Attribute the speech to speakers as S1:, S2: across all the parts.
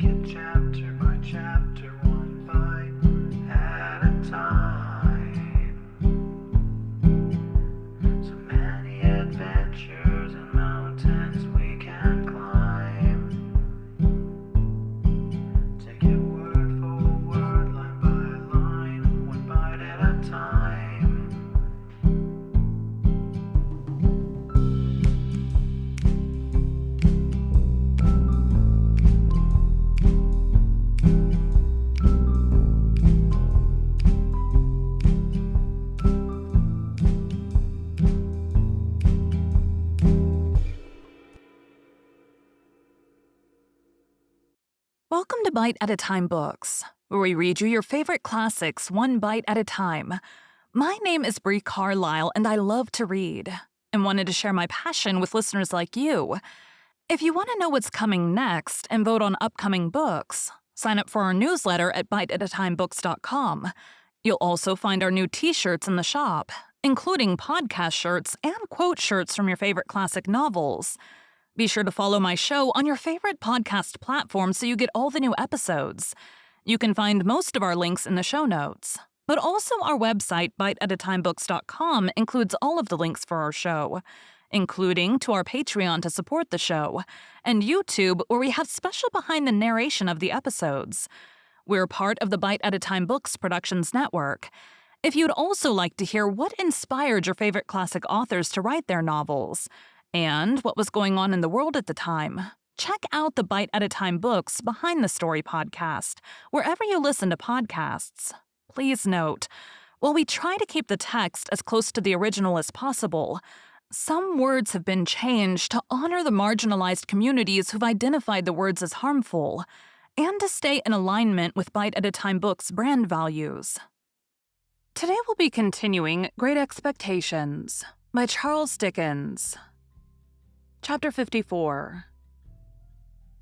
S1: it chapter by chapter, one bite at a time. So many adventures and mountains we can climb. Take it word for word, line by line, one bite at a time.
S2: Welcome to Bite at a Time Books, where we read you your favorite classics one bite at a time. My name is Bree Carlile, and I love to read, and wanted to share my passion with listeners like you. If you want to know what's coming next and vote on upcoming books, sign up for our newsletter at biteatatimebooks.com. You'll also find our new t-shirts in the shop, including podcast shirts and quote shirts from your favorite classic novels. Be sure to follow my show on your favorite podcast platform so you get all the new episodes. You can find most of our links in the show notes. But also our website, biteatatimebooks.com, includes all of the links for our show, including to our Patreon to support the show, and YouTube, where we have special behind the narration of the episodes. We're part of the Bite at a Time Books Productions Network. If you'd also like to hear what inspired your favorite classic authors to write their novels, and what was going on in the world at the time, check out the Bite at a Time Books Behind the Story podcast, wherever you listen to podcasts. Please note, while we try to keep the text as close to the original as possible, some words have been changed to honor the marginalized communities who've identified the words as harmful, and to stay in alignment with Bite at a Time Books' brand values. Today we'll be continuing Great Expectations by Charles Dickens. Chapter 54.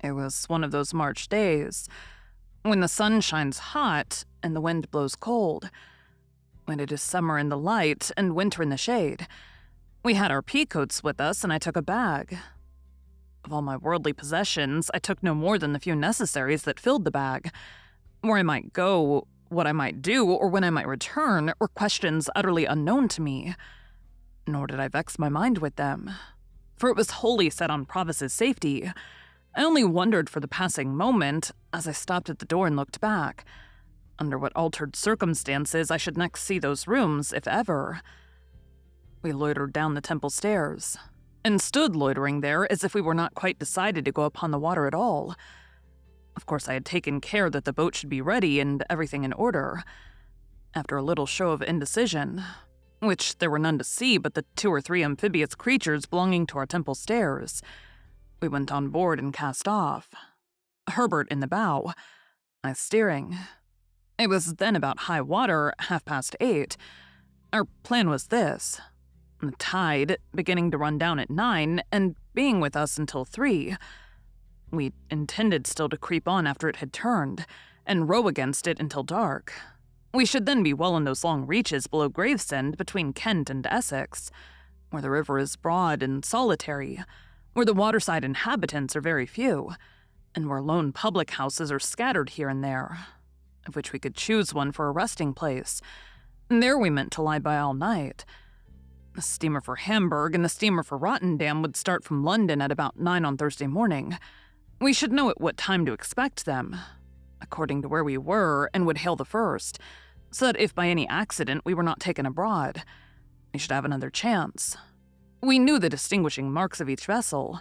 S2: It was one of those March days, when the sun shines hot and the wind blows cold, when it is summer in the light and winter in the shade. We had our peacoats with us, and I took a bag. Of all my worldly possessions, I took no more than the few necessaries that filled the bag. Where I might go, what I might do, or when I might return were questions utterly unknown to me. Nor did I vex my mind with them, for it was wholly set on Provis's safety. I only wondered for the passing moment, as I stopped at the door and looked back, under what altered circumstances I should next see those rooms, if ever. We loitered down the temple stairs, and stood loitering there as if we were not quite decided to go upon the water at all. Of course, I had taken care that the boat should be ready and everything in order. After a little show of indecision, which there were none to see but the 2 or 3 amphibious creatures belonging to our temple stairs, we went on board and cast off, Herbert in the bow, I steering. It was then about high water, 8:30. Our plan was this: the tide beginning to run down at 9 and being with us until 3. We intended still to creep on after it had turned, and row against it until dark. We should then be well in those long reaches below Gravesend between Kent and Essex, where the river is broad and solitary, where the waterside inhabitants are very few, and where lone public houses are scattered here and there, of which we could choose one for a resting place. And there we meant to lie by all night. The steamer for Hamburg and the steamer for Rotterdam would start from London at about 9 on Thursday morning. We should know at what time to expect them, according to where we were, and would hail the first, so that if by any accident we were not taken abroad, we should have another chance. We knew the distinguishing marks of each vessel,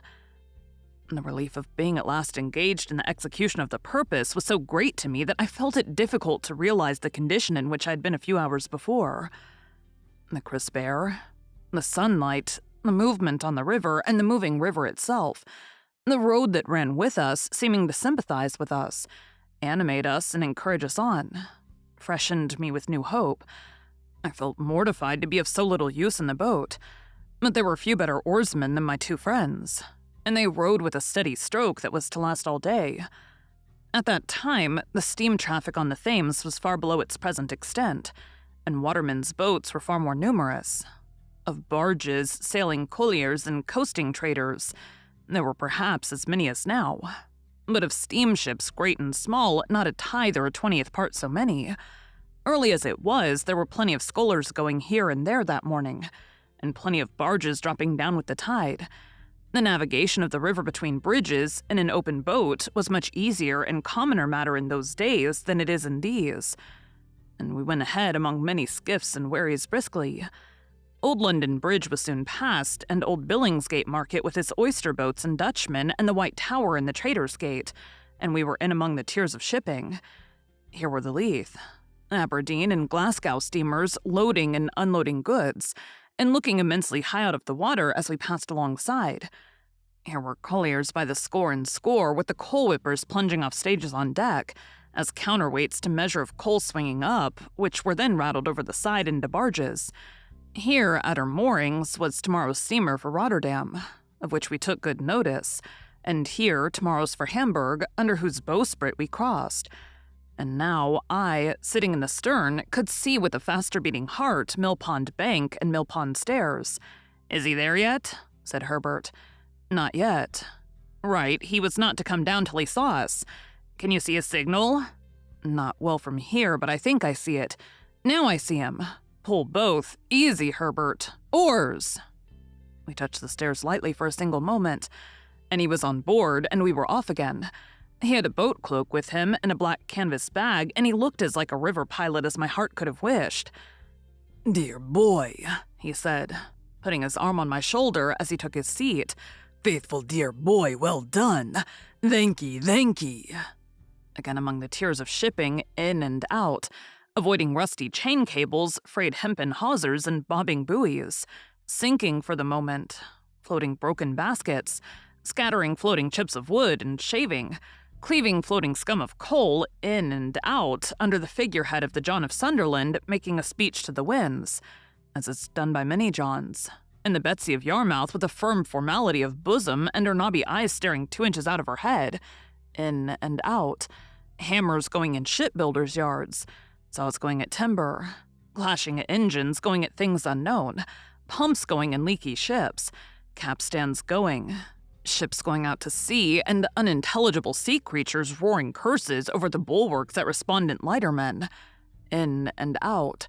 S2: and the relief of being at last engaged in the execution of the purpose was so great to me that I felt it difficult to realize the condition in which I had been a few hours before. The crisp air, the sunlight, the movement on the river, and the moving river itself, the road that ran with us seeming to sympathize with us, animate us and encourage us on, freshened me with new hope. I felt mortified to be of so little use in the boat, but there were few better oarsmen than my 2 friends, and they rowed with a steady stroke that was to last all day. At that time, the steam traffic on the Thames was far below its present extent, and watermen's boats were far more numerous. Of barges, sailing colliers, and coasting traders, there were perhaps as many as now. but of steamships great and small, not a tithe or a 20th part so many. Early as it was, there were plenty of scullers going here and there that morning, and plenty of barges dropping down with the tide. The navigation of the river between bridges in an open boat was much easier and commoner matter in those days than it is in these, and we went ahead among many skiffs and wherries briskly. Old London Bridge was soon passed, and Old Billingsgate Market with its oyster boats and Dutchmen, and the White Tower and the Trader's Gate, and we were in among the tiers of shipping. Here were the Leith, Aberdeen, and Glasgow steamers loading and unloading goods, and looking immensely high out of the water as we passed alongside. Here were colliers by the score and score, with the coal whippers plunging off stages on deck, as counterweights to measure of coal swinging up, which were then rattled over the side into barges. Here, at our moorings, was tomorrow's steamer for Rotterdam, of which we took good notice, and here tomorrow's for Hamburg, under whose bowsprit we crossed. And now I, sitting in the stern, could see with a faster beating heart Mill Pond Bank and Mill Pond Stairs. "Is he there yet?" said Herbert. "Not yet." "Right, he was not to come down till he saw us. Can you see a signal?" "Not well from here, but I think I see it. Now I see him. Pull both. Easy, Herbert. Oars!" We touched the stairs lightly for a single moment, and he was on board, and we were off again. He had a boat cloak with him and a black canvas bag, and he looked as like a river pilot as my heart could have wished. "Dear boy," he said, putting his arm on my shoulder as he took his seat. "Faithful dear boy, well done. Thank ye, thank ye." Again among the tiers of shipping, in and out, avoiding rusty chain cables, frayed hempen hawsers, and bobbing buoys, sinking for the moment, floating broken baskets, scattering floating chips of wood and shaving, cleaving floating scum of coal in and out under the figurehead of the John of Sunderland making a speech to the winds, as is done by many Johns, and the Betsy of Yarmouth with a firm formality of bosom and her knobby eyes staring 2 inches out of her head, in and out, hammers going in shipbuilders' yards, saws going at timber, clashing at engines going at things unknown, pumps going in leaky ships, capstans going, ships going out to sea, and unintelligible sea creatures roaring curses over the bulwarks at respondent lightermen, in and out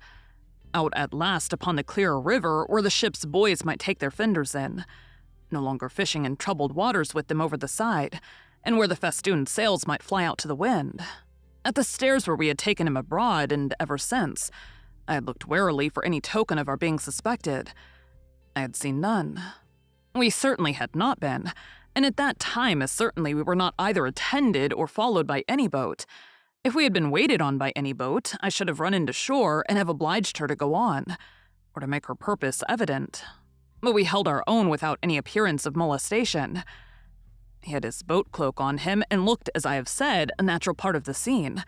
S2: at last upon the clearer river where the ship's boys might take their fenders in, no longer fishing in troubled waters with them over the side, and where the festooned sails might fly out to the wind. At the stairs where we had taken him abroad, and ever since, I had looked warily for any token of our being suspected. I had seen none. We certainly had not been, and at that time as certainly we were not either attended or followed by any boat. If we had been waited on by any boat, I should have run into shore and have obliged her to go on, or to make her purpose evident. But we held our own without any appearance of molestation. He had his boat cloak on him and looked, as I have said, a natural part of the scene.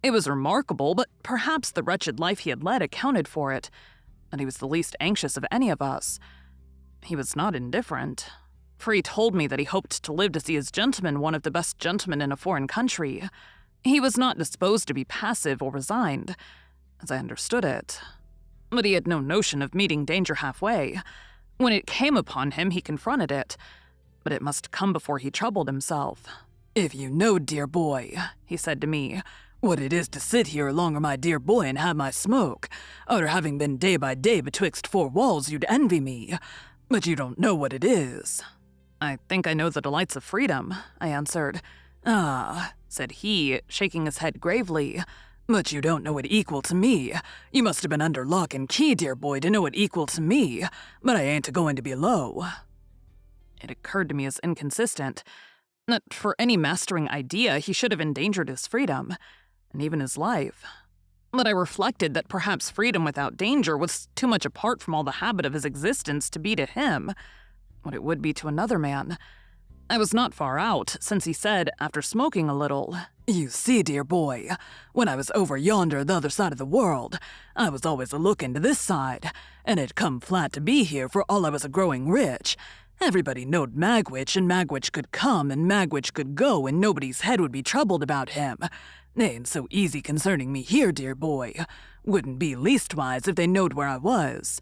S2: It was remarkable, but perhaps the wretched life he had led accounted for it, and he was the least anxious of any of us. He was not indifferent, for he told me that he hoped to live to see his gentleman one of the best gentlemen in a foreign country. He was not disposed to be passive or resigned, as I understood it. But he had no notion of meeting danger halfway. When it came upon him, he confronted it, but it must come before he troubled himself. "If you knowed, dear boy," he said to me, "what it is to sit here longer, my dear boy, and have my smoke, arter having been day by day betwixt 4 walls, you'd envy me. But you don't know what it is." "I think I know the delights of freedom," I answered. "Ah," said he, shaking his head gravely, "but you don't know it equal to me. You must have been under lock and key, dear boy, to know it equal to me, but I ain't a-going to be low." It occurred to me as inconsistent that for any mastering idea he should have endangered his freedom, and even his life. But I reflected that perhaps freedom without danger was too much apart from all the habit of his existence to be to him what it would be to another man. I was not far out, since he said, after smoking a little, "You see, dear boy, when I was over yonder the other side of the world, I was always a-looking to this side, and it come flat to be here for all I was a-growing rich. Everybody knowed Magwitch, and Magwitch could come and Magwitch could go, and nobody's head would be troubled about him. They ain't so easy concerning me here, dear boy. Wouldn't be leastwise if they knowed where I was."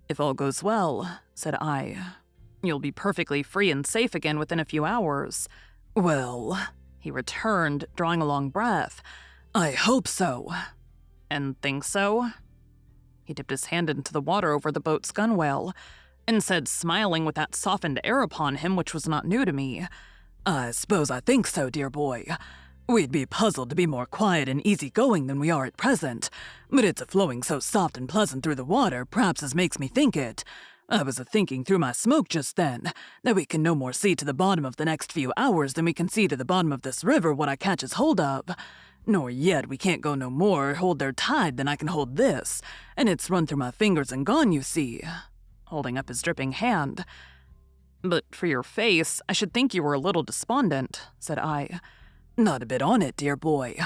S2: "If all goes well," said I, "you'll be perfectly free and safe again within a few hours." "Well," He returned, drawing a long breath. "I hope so." "And think so?" He dipped his hand into the water over the boat's gunwale and said, smiling with that softened air upon him which was not new to me, "I suppose I think so, dear boy. We'd be puzzled to be more quiet and easy-going than we are at present, but it's a-flowing so soft and pleasant through the water, perhaps as makes me think it. I was a-thinking through my smoke just then, that we can no more see to the bottom of the next few hours than we can see to the bottom of this river what I catches hold of. Nor yet we can't go no more hold their tide than I can hold this, and it's run through my fingers and gone, you see," holding up his dripping hand. "But for your face, I should think you were a little despondent," said I. "Not a bit on it, dear boy.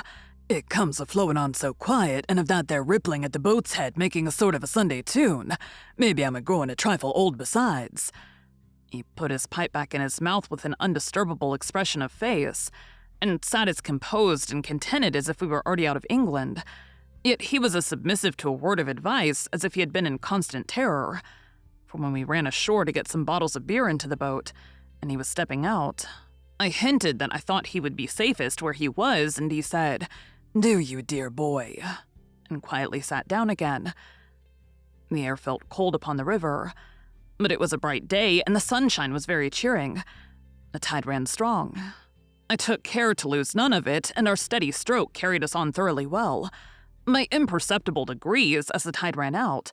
S2: It comes a-flowing on so quiet, and of that there rippling at the boat's head making a sort of a Sunday tune. Maybe I'm a-growing a trifle old besides." He put his pipe back in his mouth with an undisturbable expression of face, and sat as composed and contented as if we were already out of England. Yet he was as submissive to a word of advice as if he had been in constant terror. For when we ran ashore to get some bottles of beer into the boat, and he was stepping out, I hinted that I thought he would be safest where he was, and he said, "Do you, dear boy?" and quietly sat down again. The air felt cold upon the river, but it was a bright day, and the sunshine was very cheering. The tide ran strong. I took care to lose none of it, and our steady stroke carried us on thoroughly well. By imperceptible degrees, as the tide ran out,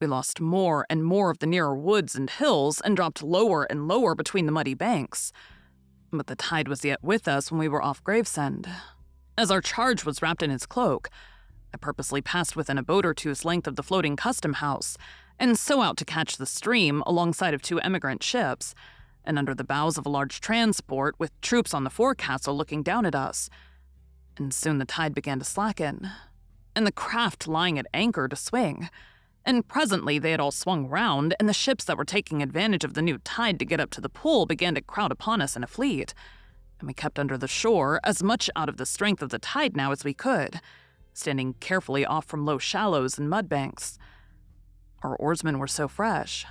S2: we lost more and more of the nearer woods and hills, and dropped lower and lower between the muddy banks. But the tide was yet with us when we were off Gravesend. As our charge was wrapped in his cloak, I purposely passed within a boat or two's length of the floating custom house, and so out to catch the stream alongside of 2 emigrant ships, and under the bows of a large transport with troops on the forecastle looking down at us. And soon the tide began to slacken, and the craft lying at anchor to swing, and presently they had all swung round, and the ships that were taking advantage of the new tide to get up to the pool began to crowd upon us in a fleet, and we kept under the shore as much out of the strength of the tide now as we could, standing carefully off from low shallows and mud banks. Our oarsmen were so fresh,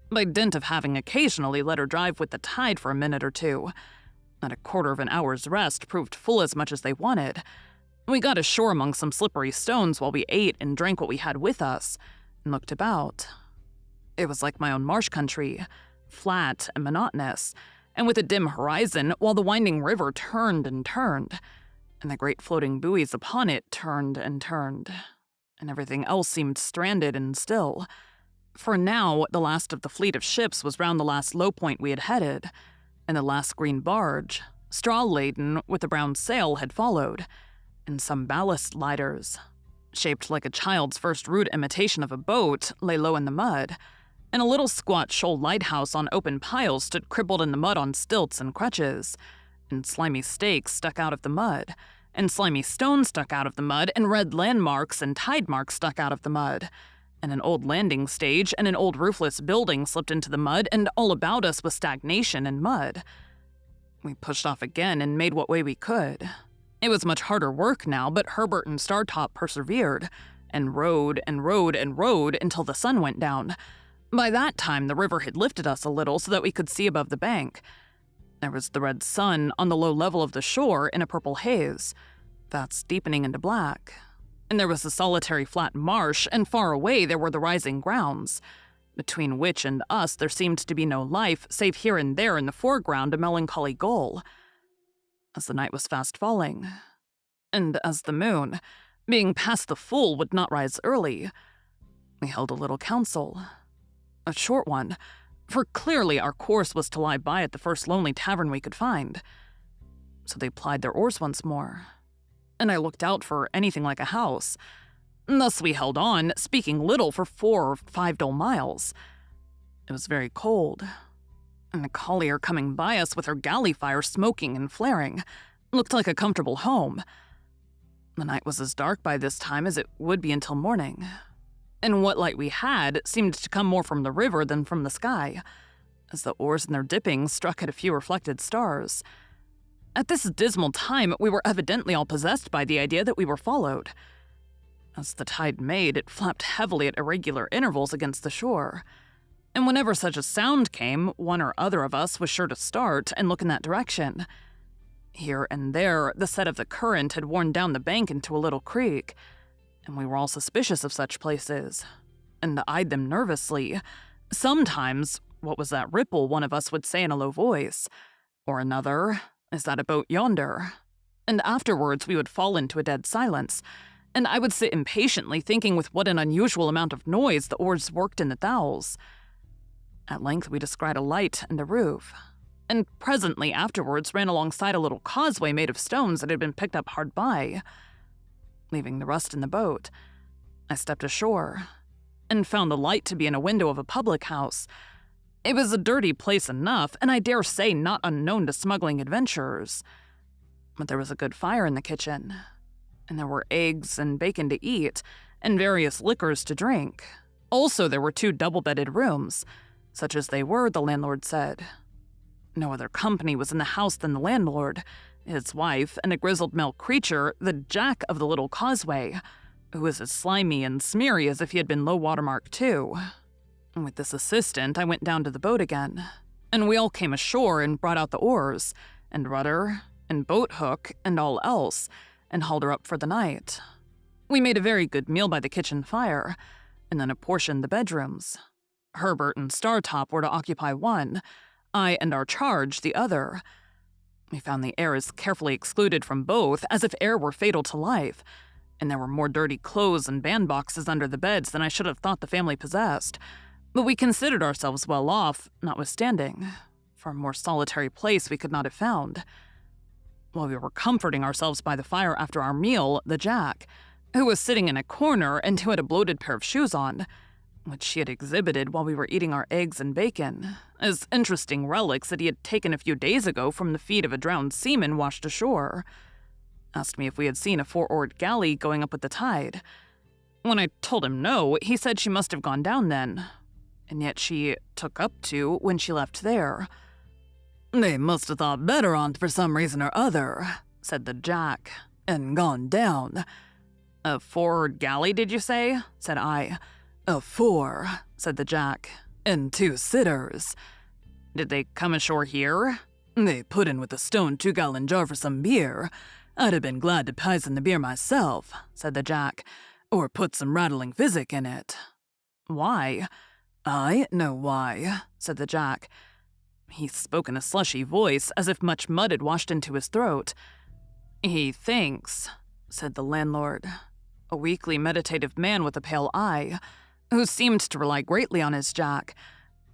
S2: by dint of having occasionally let her drive with the tide for a minute or two, that a quarter of an hour's rest proved full as much as they wanted. We got ashore among some slippery stones while we ate and drank what we had with us, and looked about. It was like my own marsh country, flat and monotonous, and with a dim horizon, while the winding river turned and turned, and the great floating buoys upon it turned and turned, and everything else seemed stranded and still. For now, the last of the fleet of ships was round the last low point we had headed, and the last green barge, straw-laden with a brown sail, had followed, and some ballast lighters, shaped like a child's first rude imitation of a boat, lay low in the mud, and a little squat shoal lighthouse on open piles stood crippled in the mud on stilts and crutches, and slimy stakes stuck out of the mud, and slimy stones stuck out of the mud, and red landmarks and tide marks stuck out of the mud, and an old landing stage and an old roofless building slipped into the mud, and all about us was stagnation and mud. We pushed off again and made what way we could. It was much harder work now, but Herbert and Startop persevered, and rowed and rowed and rowed until the sun went down. By that time, the river had lifted us a little so that we could see above the bank. There was the red sun on the low level of the shore in a purple haze, fast deepening into black. And there was the solitary flat marsh, and far away there were the rising grounds, between which and us there seemed to be no life, save here and there in the foreground a melancholy gull. As the night was fast falling, and as the moon, being past the full, would not rise early, we held a little council. A short one, for clearly our course was to lie by at the first lonely tavern we could find. So they plied their oars once more, and I looked out for anything like a house. Thus we held on, speaking little, for 4 or 5 dull miles. It was very cold, and the collier coming by us with her galley fire smoking and flaring looked like a comfortable home. The night was as dark by this time as it would be until morning, and what light we had seemed to come more from the river than from the sky, as the oars in their dipping struck at a few reflected stars. At this dismal time, we were evidently all possessed by the idea that we were followed. As the tide made, it flapped heavily at irregular intervals against the shore, and whenever such a sound came, one or other of us was sure to start and look in that direction. Here and there, the set of the current had worn down the bank into a little creek, and we were all suspicious of such places, and eyed them nervously. Sometimes, "What was that ripple?" one of us would say in a low voice, or another, "Is that a boat yonder?" And afterwards we would fall into a dead silence, and I would sit impatiently thinking with what an unusual amount of noise the oars worked in the thowels. At length we descried a light and a roof, and presently afterwards ran alongside a little causeway made of stones that had been picked up hard by. Leaving the rest in the boat, I stepped ashore, and found the light to be in a window of a public house. It was a dirty place enough, and I dare say not unknown to smuggling adventurers. But there was a good fire in the kitchen, and there were eggs and bacon to eat, and various liquors to drink. Also, there were 2 double-bedded rooms, such as they were, the landlord said. No other company was in the house than the landlord, his wife, and a grizzled male creature, the Jack of the little causeway, who was as slimy and smeary as if he had been low water mark too. With this assistant, I went down to the boat again, and we all came ashore and brought out the oars, and rudder, and boat hook, and all else, and hauled her up for the night. We made a very good meal by the kitchen fire, and then apportioned the bedrooms. Herbert and Startop were to occupy one, I and our charge the other. We found the air as carefully excluded from both as if air were fatal to life, and there were more dirty clothes and bandboxes under the beds than I should have thought the family possessed. But we considered ourselves well off, notwithstanding, for a more solitary place we could not have found. While we were comforting ourselves by the fire after our meal, the Jack, who was sitting in a corner and who had a bloated pair of shoes on, which she had exhibited while we were eating our eggs and bacon, as interesting relics that he had taken a few days ago from the feet of a drowned seaman washed ashore, asked me if we had seen a 4-oared galley going up with the tide. When I told him no, he said she must have gone down then, and yet she took up to when she left there. "They must have thought better on't for some reason or other," said the Jack, "and gone down." "A 4-oared galley, did you say?" said I. "A 4," said the Jack, "and 2 sitters." "Did they come ashore here?" "They put in with a stone 2-gallon jar for some beer. I'd have been glad to poison the beer myself," said the Jack, "or put some rattling physic in it." "Why?" "I know why," said the Jack. He spoke in a slushy voice, as if much mud had washed into his throat. "He thinks," said the landlord, a weakly meditative man with a pale eye, who seemed to rely greatly on his Jack.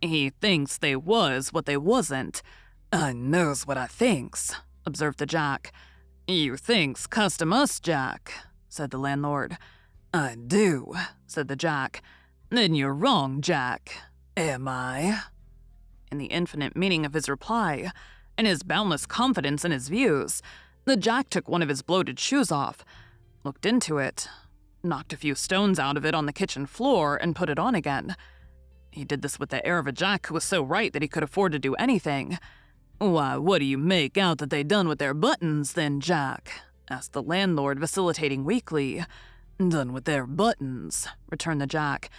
S2: "He thinks they was what they wasn't." "I knows what I thinks," observed the Jack. "You thinks custom us, Jack," said the landlord. "I do," said the Jack. "Then you're wrong, Jack." "Am I?" In the infinite meaning of his reply, and his boundless confidence in his views, the Jack took one of his bloated shoes off, looked into it, knocked a few stones out of it on the kitchen floor, and put it on again. He did this with the air of a Jack who was so right that he could afford to do anything. "Why, what do you make out that they done with their buttons, then, Jack?" asked the landlord, vacillating weakly. "Done with their buttons," returned the Jack.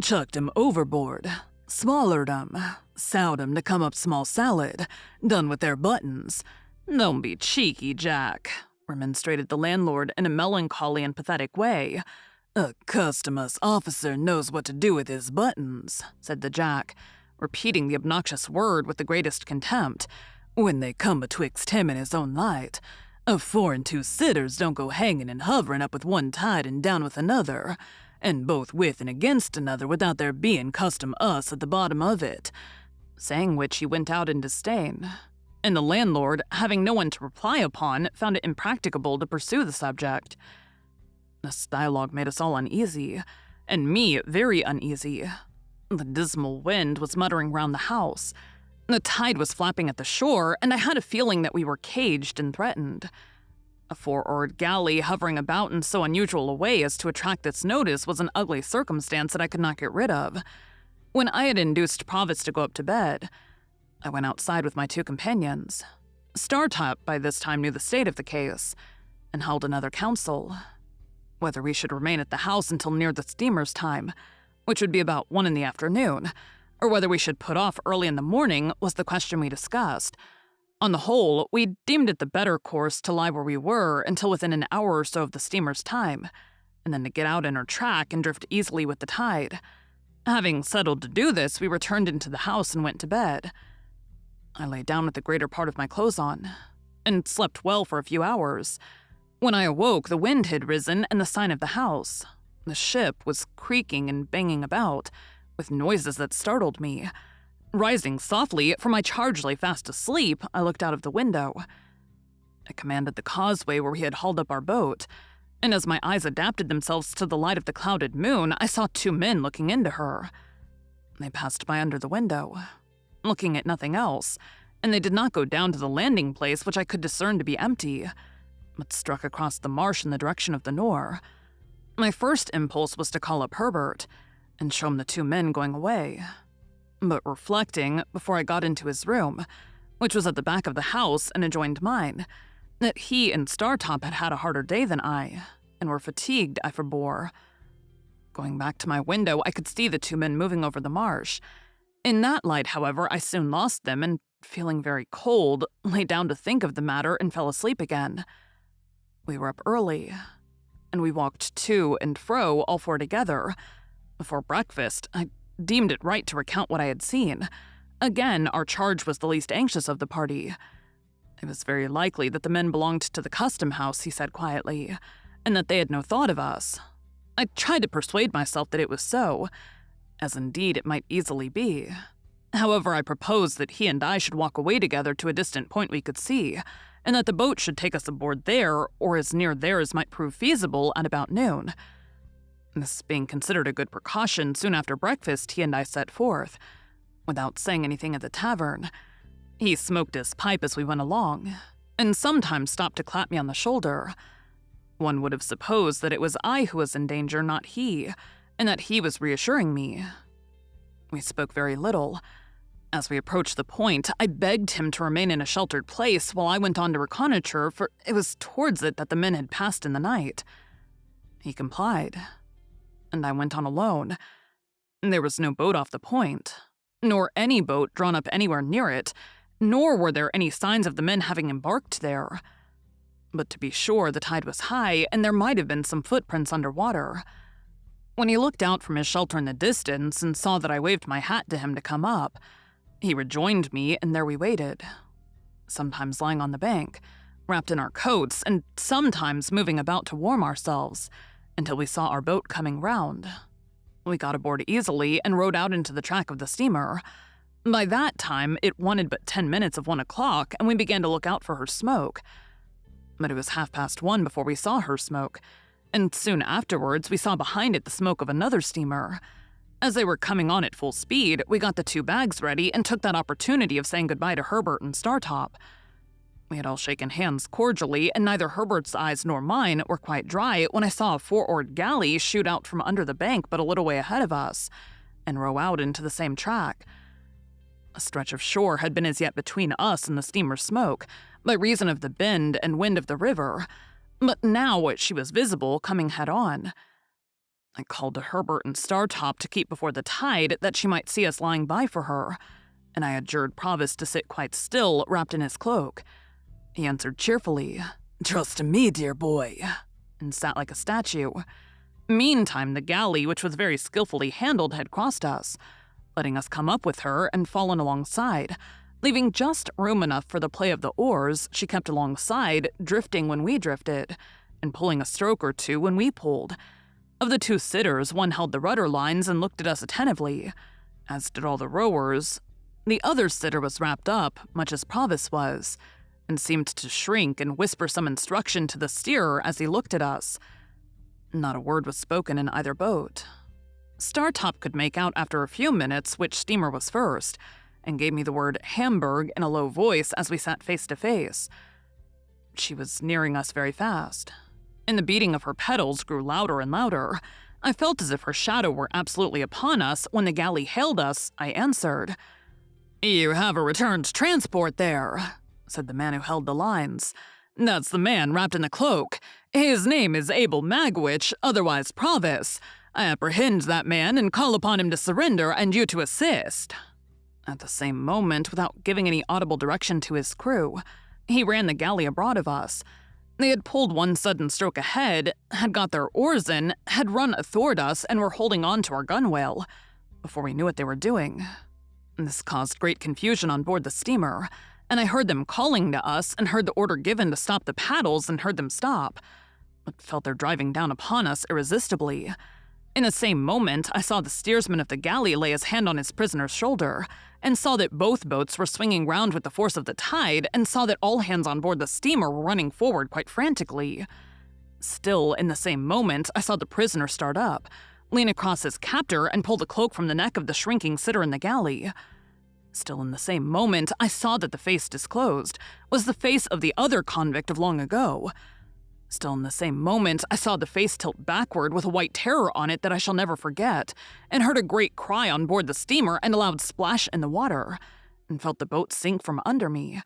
S2: "Chucked 'em overboard. Swallered 'em. Sowed 'em to come up small salad. Done with their buttons." "Don't be cheeky, Jack," remonstrated the landlord in a melancholy and pathetic way. "A customs officer knows what to do with his buttons," said the Jack, repeating the obnoxious word with the greatest contempt, "when they come betwixt him and his own light. A 4 and 2 sitters don't go hanging and hovering up with one tide and down with another, and both with and against another without there being custom us at the bottom of it." Saying which he went out in disdain, and the landlord, having no one to reply upon, found it impracticable to pursue the subject. This dialogue made us all uneasy, and me very uneasy. The dismal wind was muttering round the house. The tide was flapping at the shore, and I had a feeling that we were caged and threatened. A 4-oared galley hovering about in so unusual a way as to attract its notice was an ugly circumstance that I could not get rid of. When I had induced Provis to go up to bed, I went outside with my 2 companions. Startup by this time knew the state of the case, and held another council. Whether we should remain at the house until near the steamer's time, which would be about 1 in the afternoon, or whether we should put off early in the morning was the question we discussed. On the whole, we deemed it the better course to lie where we were until within an hour or so of the steamer's time, and then to get out in her track and drift easily with the tide. Having settled to do this, we returned into the house and went to bed. I lay down with the greater part of my clothes on, and slept well for a few hours. When I awoke, the wind had risen and the sign of the house. The ship was creaking and banging about, with noises that startled me. Rising softly, for my charge lay fast asleep, I looked out of the window. I commanded the causeway where we had hauled up our boat, and as my eyes adapted themselves to the light of the clouded moon, I saw 2 men looking into her. They passed by under the window, looking at nothing else, and they did not go down to the landing place, which I could discern to be empty, but struck across the marsh in the direction of the Nore. My first impulse was to call up Herbert and show him the 2 men going away. But reflecting, before I got into his room, which was at the back of the house and adjoined mine, that he and Startop had had a harder day than I, and were fatigued, I forbore. Going back to my window, I could see the 2 men moving over the marsh. In that light, however, I soon lost them, and feeling very cold, lay down to think of the matter and fell asleep again. We were up early, and we walked to and fro, all 4 together. Before breakfast, I deemed it right to recount what I had seen. Again, our charge was the least anxious of the party. It was very likely that the men belonged to the custom house, he said quietly, and that they had no thought of us. I tried to persuade myself that it was so, as indeed it might easily be. However, I proposed that he and I should walk away together to a distant point we could see, and that the boat should take us aboard there, or as near there as might prove feasible, at about noon. This being considered a good precaution, soon after breakfast he and I set forth, without saying anything at the tavern. He smoked his pipe as we went along, and sometimes stopped to clap me on the shoulder. One would have supposed that it was I who was in danger, not he, and that he was reassuring me. We spoke very little. As we approached the point, I begged him to remain in a sheltered place while I went on to reconnoitre, for it was towards it that the men had passed in the night. He complied, and I went on alone. There was no boat off the point, nor any boat drawn up anywhere near it, nor were there any signs of the men having embarked there. But to be sure, the tide was high, and there might have been some footprints under water. When he looked out from his shelter in the distance and saw that I waved my hat to him to come up, he rejoined me, and there we waited, sometimes lying on the bank, wrapped in our coats, and sometimes moving about to warm ourselves, until we saw our boat coming round. We got aboard easily and rowed out into the track of the steamer. By that time, it wanted but 10 minutes of 1 o'clock, and we began to look out for her smoke. But it was 1:30 before we saw her smoke, and soon afterwards we saw behind it the smoke of another steamer. As they were coming on at full speed, we got the 2 bags ready and took that opportunity of saying goodbye to Herbert and Startop. We had all shaken hands cordially, and neither Herbert's eyes nor mine were quite dry when I saw a 4-oared galley shoot out from under the bank but a little way ahead of us, and row out into the same track. A stretch of shore had been as yet between us and the steamer's smoke, by reason of the bend and wind of the river, but now she was visible, coming head-on. I called to Herbert and Startop to keep before the tide, that she might see us lying by for her, and I adjured Provis to sit quite still, wrapped in his cloak. He answered cheerfully, "Trust to me, dear boy," and sat like a statue. Meantime, the galley, which was very skillfully handled, had crossed us, letting us come up with her and fallen alongside. Leaving just room enough for the play of the oars, she kept alongside, drifting when we drifted, and pulling a stroke or 2 when we pulled. Of the 2 sitters, one held the rudder lines and looked at us attentively, as did all the rowers. The other sitter was wrapped up, much as Provis was, and seemed to shrink and whisper some instruction to the steerer as he looked at us. Not a word was spoken in either boat. Startop could make out after a few minutes which steamer was first, and gave me the word Hamburg in a low voice as we sat face to face. She was nearing us very fast, and the beating of her pedals grew louder and louder. I felt as if her shadow were absolutely upon us. When the galley hailed us, I answered. "You have a returned transport there," said the man who held the lines. "That's the man wrapped in the cloak. His name is Abel Magwitch, otherwise Provis. I apprehend that man and call upon him to surrender and you to assist." At the same moment, without giving any audible direction to his crew, he ran the galley abroad of us. They had pulled one sudden stroke ahead, had got their oars in, had run athwart us, and were holding on to our gunwale before we knew what they were doing. This caused great confusion on board the steamer, and I heard them calling to us and heard the order given to stop the paddles and heard them stop, but felt their driving down upon us irresistibly. In the same moment, I saw the steersman of the galley lay his hand on his prisoner's shoulder, and saw that both boats were swinging round with the force of the tide, and saw that all hands on board the steamer were running forward quite frantically. Still, in the same moment, I saw the prisoner start up, lean across his captor, and pull the cloak from the neck of the shrinking sitter in the galley. Still in the same moment, I saw that the face disclosed was the face of the other convict of long ago. Still in the same moment, I saw the face tilt backward with a white terror on it that I shall never forget, and heard a great cry on board the steamer and a loud splash in the water, and felt the boat sink from under me.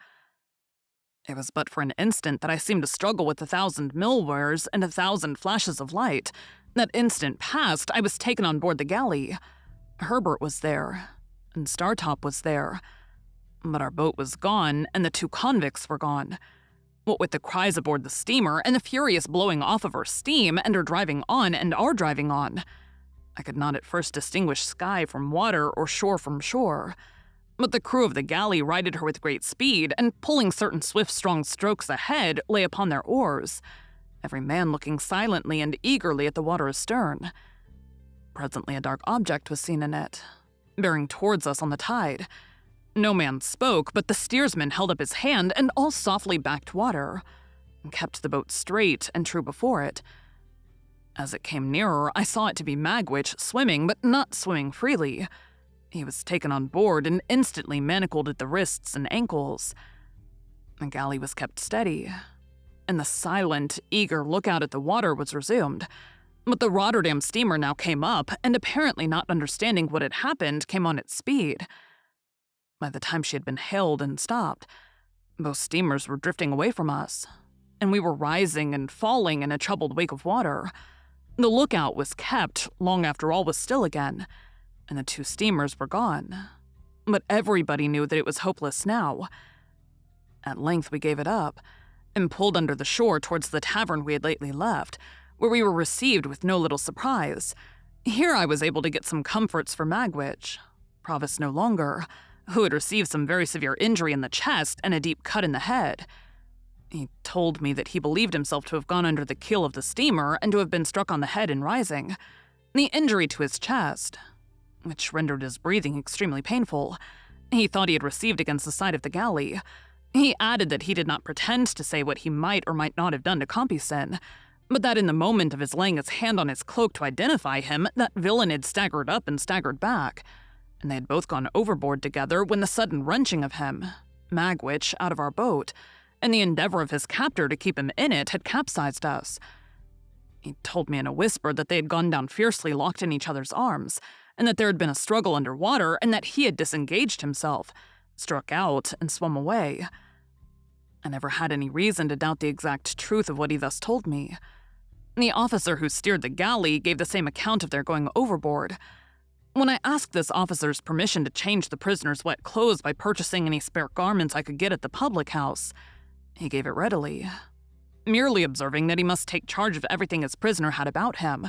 S2: It was but for an instant that I seemed to struggle with 1,000 mill-whirs and 1,000 flashes of light. That instant past, I was taken on board the galley. Herbert was there, and Startop was there. But our boat was gone, and the 2 convicts were gone. What with the cries aboard the steamer, and the furious blowing off of her steam, and her driving on, and our driving on, I could not at first distinguish sky from water or shore from shore. But the crew of the galley righted her with great speed, and pulling certain swift, strong strokes ahead, lay upon their oars, every man looking silently and eagerly at the water astern. Presently a dark object was seen in it, bearing towards us on the tide. No man spoke, but the steersman held up his hand, and all softly backed water, and kept the boat straight and true before it. As it came nearer, I saw it to be Magwitch swimming, but not swimming freely. He was taken on board and instantly manacled at the wrists and ankles. The galley was kept steady, and the silent, eager lookout at the water was resumed. But the Rotterdam steamer now came up, and apparently not understanding what had happened, came on at speed. By the time she had been hailed and stopped, both steamers were drifting away from us, and we were rising and falling in a troubled wake of water. The lookout was kept long after all was still again, and the 2 steamers were gone. But everybody knew that it was hopeless now. At length we gave it up, and pulled under the shore towards the tavern we had lately left, where we were received with no little surprise. Here I was able to get some comforts for Magwitch, Provost no longer, who had received some very severe injury in the chest and a deep cut in the head. He told me that he believed himself to have gone under the keel of the steamer and to have been struck on the head in rising. The injury to his chest, which rendered his breathing extremely painful, he thought he had received against the side of the galley. He added that he did not pretend to say what he might or might not have done to Compeyson, but that in the moment of his laying his hand on his cloak to identify him, that villain had staggered up and staggered back, and they had both gone overboard together when the sudden wrenching of him, Magwitch, out of our boat, and the endeavor of his captor to keep him in it had capsized us. He told me in a whisper that they had gone down fiercely locked in each other's arms, and that there had been a struggle under water, and that he had disengaged himself, struck out, and swum away. I never had any reason to doubt the exact truth of what he thus told me. The officer who steered the galley gave the same account of their going overboard. When I asked this officer's permission to change the prisoner's wet clothes by purchasing any spare garments I could get at the public house, he gave it readily, merely observing that he must take charge of everything his prisoner had about him.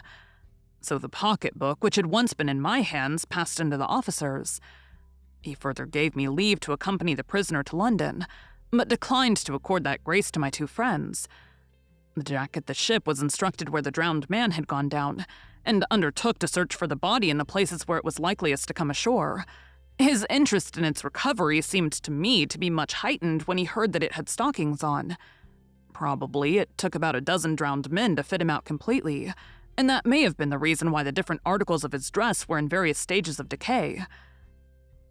S2: So the pocketbook, which had once been in my hands, passed into the officer's. He further gave me leave to accompany the prisoner to London, but declined to accord that grace to my 2 friends. The Jack at the ship was instructed where the drowned man had gone down, and undertook to search for the body in the places where it was likeliest to come ashore. His interest in its recovery seemed to me to be much heightened when he heard that it had stockings on. Probably it took about a dozen drowned men to fit him out completely, and that may have been the reason why the different articles of his dress were in various stages of decay.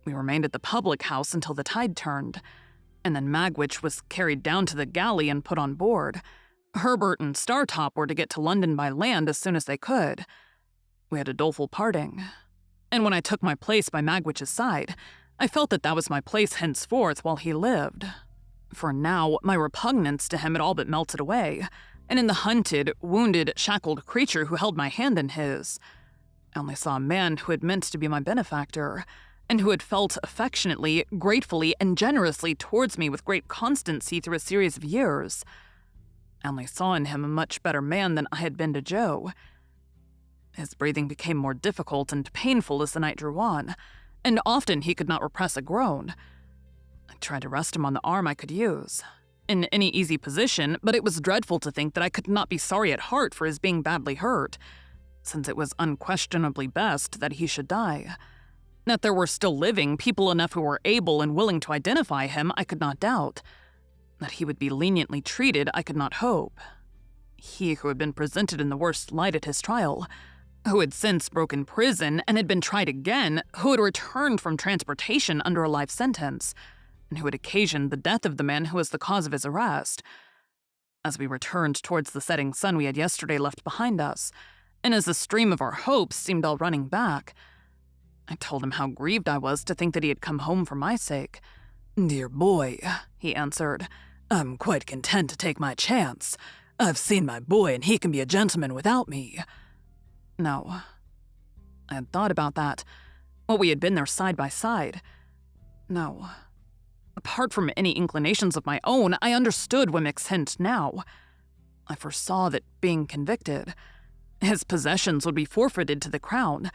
S2: We remained at the public house until the tide turned, and then Magwitch was carried down to the galley and put on board. Herbert and Startop were to get to London by land as soon as they could. We had a doleful parting, and when I took my place by Magwitch's side, I felt that that was my place henceforth while he lived. For now, my repugnance to him had all but melted away, and in the hunted, wounded, shackled creature who held my hand in his, I only saw a man who had meant to be my benefactor, and who had felt affectionately, gratefully, and generously towards me with great constancy through a series of years. I only saw in him a much better man than I had been to Joe. His breathing became more difficult and painful as the night drew on, and often he could not repress a groan. I tried to rest him on the arm I could use, in any easy position, but it was dreadful to think that I could not be sorry at heart for his being badly hurt, since it was unquestionably best that he should die. That there were still living people enough who were able and willing to identify him, I could not doubt. That he would be leniently treated, I could not hope. He who had been presented in the worst light at his trial, who had since broken prison and had been tried again, who had returned from transportation under a life sentence, and who had occasioned the death of the man who was the cause of his arrest. As we returned towards the setting sun we had yesterday left behind us, and as the stream of our hopes seemed all running back, I told him how grieved I was to think that he had come home for my sake. "Dear boy," he answered, "I'm quite content to take my chance. I've seen my boy and he can be a gentleman without me." No. I had thought about that, while we had been there side by side. No. Apart from any inclinations of my own, I understood Wemmick's hint now. I foresaw that, being convicted, his possessions would be forfeited to the crown.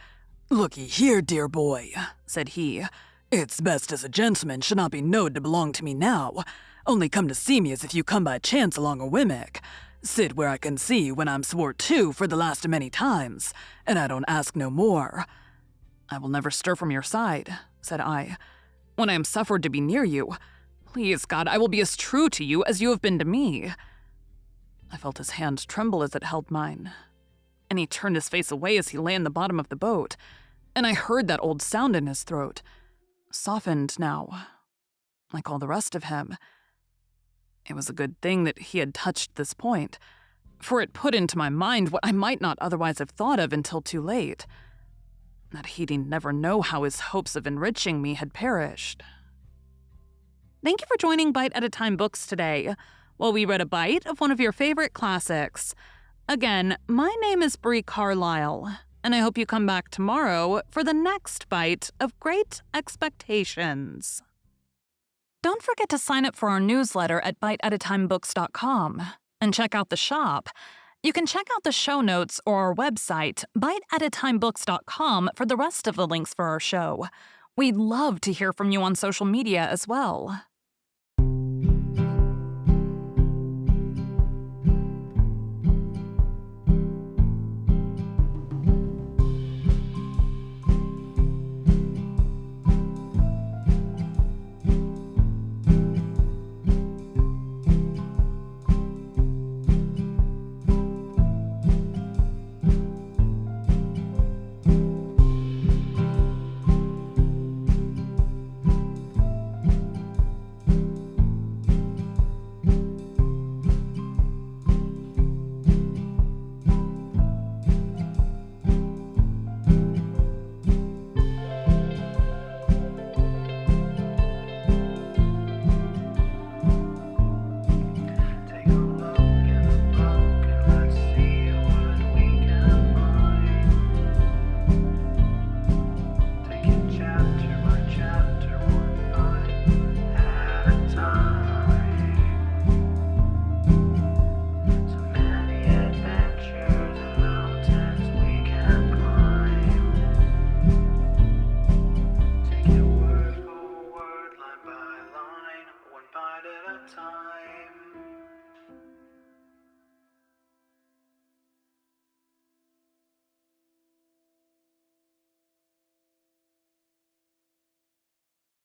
S2: "Looky here, dear boy," said he. "It's best as a gentleman should not be knowed to belong to me now. Only come to see me as if you come by chance along a Wemmick. Sit where I can see when I'm swore to for the last of many times, and I don't ask no more." "I will never stir from your side," said I. "When I am suffered to be near you, please God, I will be as true to you as you have been to me." I felt his hand tremble as it held mine, and he turned his face away as he lay in the bottom of the boat, and I heard that old sound in his throat, softened now, like all the rest of him. It was a good thing that he had touched this point, for it put into my mind what I might not otherwise have thought of until too late, that he'd never know how his hopes of enriching me had perished. Thank you for joining Bite at a Time Books today, while we read a bite of one of your favorite classics. Again, my name is Bree Carlile, and I hope you come back tomorrow for the next bite of Great Expectations. Don't forget to sign up for our newsletter at biteatatimebooks.com and check out the shop. You can check out the show notes or our website, biteatatimebooks.com, for the rest of the links for our show. We'd love to hear from you on social media as well.